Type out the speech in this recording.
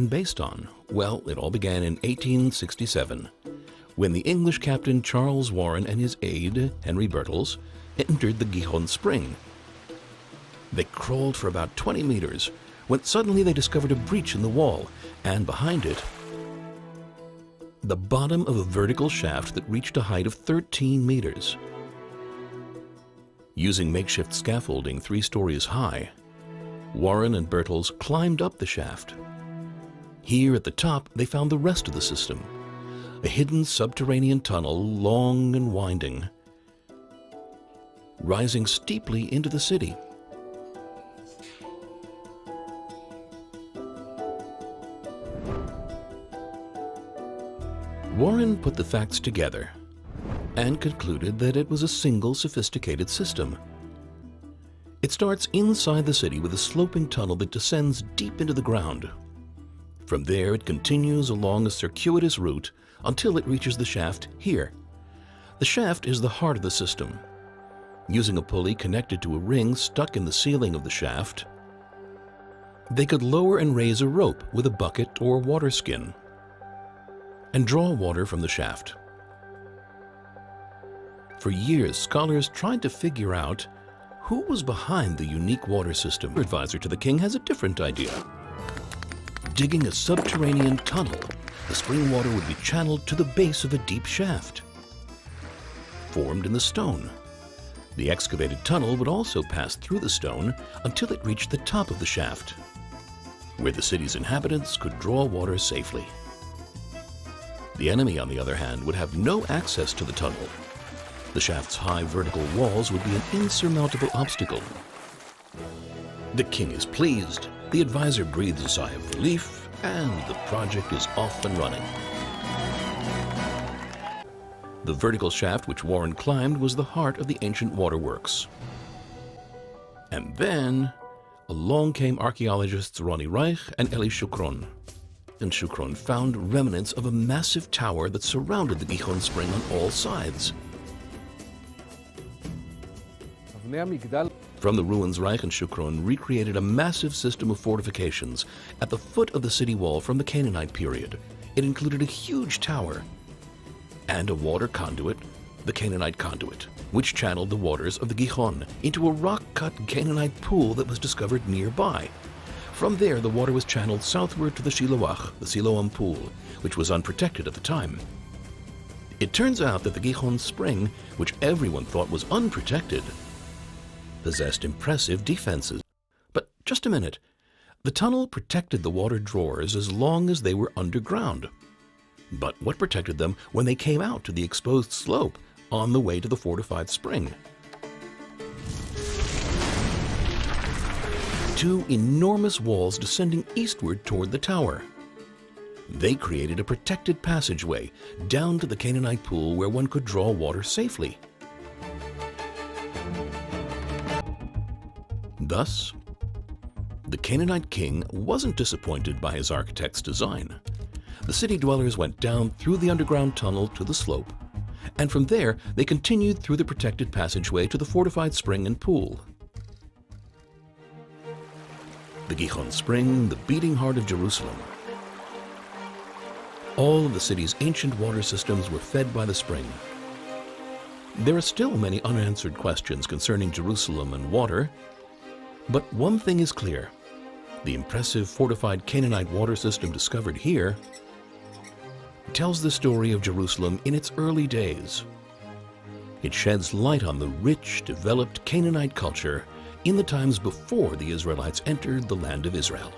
based on? Well, it all began in 1867, when the English captain Charles Warren and his aide, Henry Birtles, entered the Gihon Spring. They crawled for about 20 meters, when suddenly they discovered a breach in the wall, and behind it, the bottom of a vertical shaft that reached a height of 13 meters. Using makeshift scaffolding 3 stories high, Warren and Birtles climbed up the shaft. Here at the top, they found the rest of the system, a hidden subterranean tunnel, long and winding, rising steeply into the city. Warren put the facts together and concluded that it was a single sophisticated system. It starts inside the city with a sloping tunnel that descends deep into the ground. From there, it continues along a circuitous route until it reaches the shaft here. The shaft is the heart of the system. Using a pulley connected to a ring stuck in the ceiling of the shaft, they could lower and raise a rope with a bucket or water skin and draw water from the shaft. For years, scholars tried to figure out who was behind the unique water system. The advisor to the king has a different idea. Digging a subterranean tunnel, the spring water would be channeled to the base of a deep shaft, formed in the stone. The excavated tunnel would also pass through the stone until it reached the top of the shaft, where the city's inhabitants could draw water safely. The enemy, on the other hand, would have no access to the tunnel. The shaft's high vertical walls would be an insurmountable obstacle. The king is pleased. The advisor breathes a sigh of relief, and the project is off and running. The vertical shaft which Warren climbed was the heart of the ancient waterworks. And then, along came archaeologists Ronnie Reich and Eli Shukron. And Shukron found remnants of a massive tower that surrounded the Gihon Spring on all sides. From the ruins, Reich and Shukron recreated a massive system of fortifications at the foot of the city wall from the Canaanite period. It included a huge tower and a water conduit, the Canaanite conduit, which channeled the waters of the Gihon into a rock-cut Canaanite pool that was discovered nearby. From there, the water was channeled southward to the Shiloach, the Siloam pool, which was unprotected at the time. It turns out that the Gihon Spring, which everyone thought was unprotected, possessed impressive defenses. But just a minute. The tunnel protected the water drawers as long as they were underground. But what protected them when they came out to the exposed slope on the way to the fortified spring? 2 enormous walls descending eastward toward the tower. They created a protected passageway down to the Canaanite pool where one could draw water safely. Thus, the Canaanite king wasn't disappointed by his architect's design. The city dwellers went down through the underground tunnel to the slope, and from there they continued through the protected passageway to the fortified spring and pool. The Gihon Spring, the beating heart of Jerusalem. All of the city's ancient water systems were fed by the spring. There are still many unanswered questions concerning Jerusalem and water, but one thing is clear. The impressive fortified Canaanite water system discovered here tells the story of Jerusalem in its early days. It sheds light on the rich, developed Canaanite culture in the times before the Israelites entered the land of Israel.